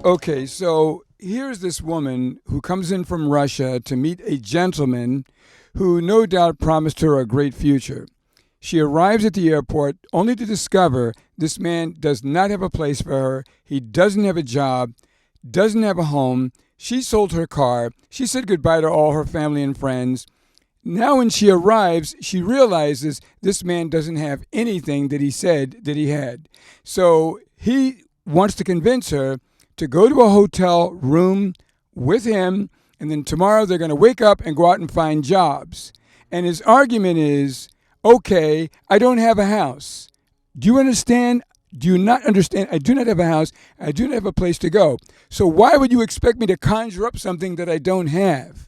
Okay, so here's this woman who comes in from Russia to meet a gentleman who no doubt promised her a great future. She arrives at the airport only to discover this man does not have a place for her. He doesn't have a job, doesn't have a home. She sold her car. She said goodbye to all her family and friends. Now when she arrives, she realizes this man doesn't have anything that he said that he had. So he wants to convince her to go to a hotel room with him, and then tomorrow they're going to wake up and go out and find jobs. And his argument is, okay, I don't have a house. Do you understand? Do you not understand? I do not have a house. I do not have a place to go. So why would you expect me to conjure up something that I don't have?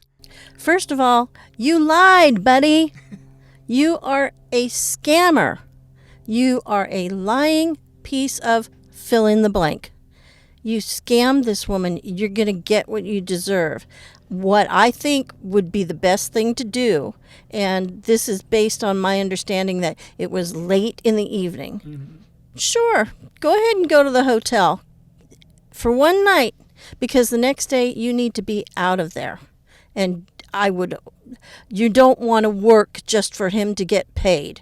First of all, you lied, buddy. You are a scammer. You are a lying piece of fill in the blank. You scammed this woman. You're going to get what you deserve. What I think would be the best thing to do, and this is based on my understanding that it was late in the evening. Mm-hmm. Sure, go ahead and go to the hotel for one night, because the next day you need to be out of there. And you don't want to work just for him to get paid,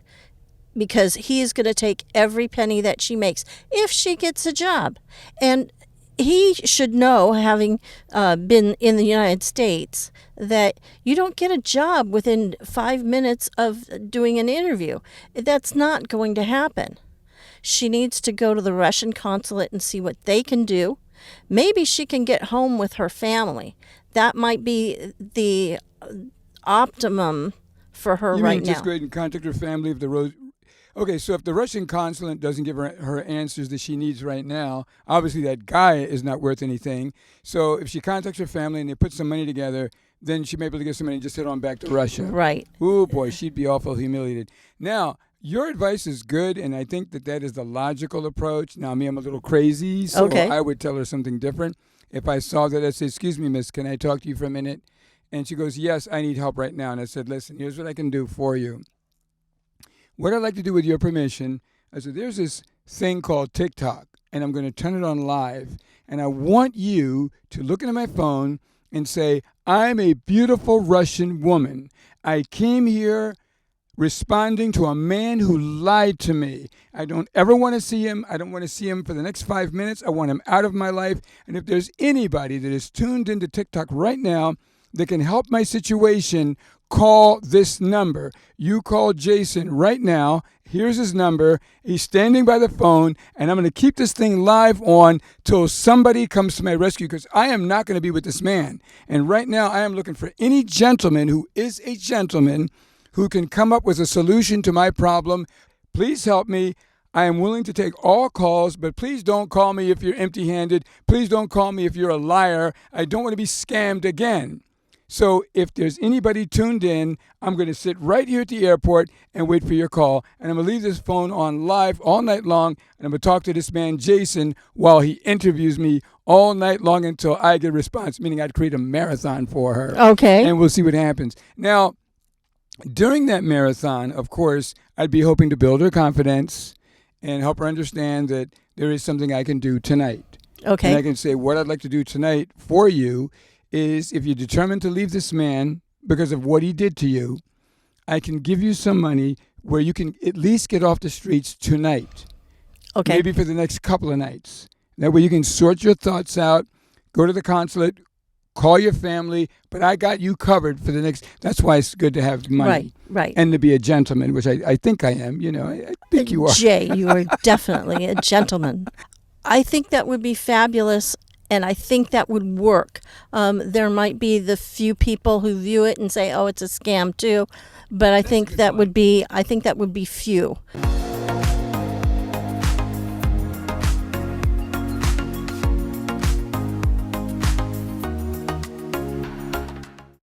because he is going to take every penny that she makes if she gets a job. And he should know, having been in the United States, that you don't get a job within 5 minutes of doing an interview. That's not going to happen. She needs to go to the Russian consulate and see what they can do. Maybe she can get home with her family. That might be the optimum for her right now. You mean just go ahead and contact her family if the road... Okay, so if the Russian consulate doesn't give her answers that she needs right now, obviously that guy is not worth anything. So if she contacts her family and they put some money together, then she may be able to get some money and just head on back to Russia. Right. Oh, boy, she'd be awful humiliated. Now, your advice is good, and I think that is the logical approach. Now, I'm a little crazy, so okay. I would tell her something different. If I saw that, I'd say, excuse me, miss, can I talk to you for a minute? And she goes, yes, I need help right now. And I said, listen, here's what I can do for you. What I'd like to do with your permission, I said, there's this thing called TikTok, and I'm going to turn it on live. And I want you to look into my phone and say, I'm a beautiful Russian woman. I came here responding to a man who lied to me. I don't ever want to see him. I don't want to see him for the next 5 minutes. I want him out of my life. And if there's anybody that is tuned into TikTok right now that can help my situation, call this number. You call Jason right now. Here's his number. He's standing by the phone, and I'm going to keep this thing live on till somebody comes to my rescue, because I am not going to be with this man. And right now I am looking for any gentleman who is a gentleman who can come up with a solution to my problem. Please help me. I am willing to take all calls, but please don't call me if you're empty-handed. Please don't call me if you're a liar. I don't want to be scammed again. So if there's anybody tuned in, I'm going to sit right here at the airport and wait for your call. And I'm going to leave this phone on live all night long, and I'm going to talk to this man, Jason, while he interviews me all night long until I get a response, meaning I'd create a marathon for her. Okay. And we'll see what happens. Now, during that marathon, of course, I'd be hoping to build her confidence and help her understand that there is something I can do tonight. Okay. And I can say, what I'd like to do tonight for you is, if you're determined to leave this man because of what he did to you, I can give you some money where you can at least get off the streets tonight. Okay. Maybe for the next couple of nights. That way you can sort your thoughts out, go to the consulate, call your family, but I got you covered for the next... That's why it's good to have money. Right. And to be a gentleman, which I think I am. I think you are. Jay, you are definitely a gentleman. I think that would be fabulous. And I think that would work. There might be the few people who view it and say, "Oh, it's a scam too," but I think that would be few.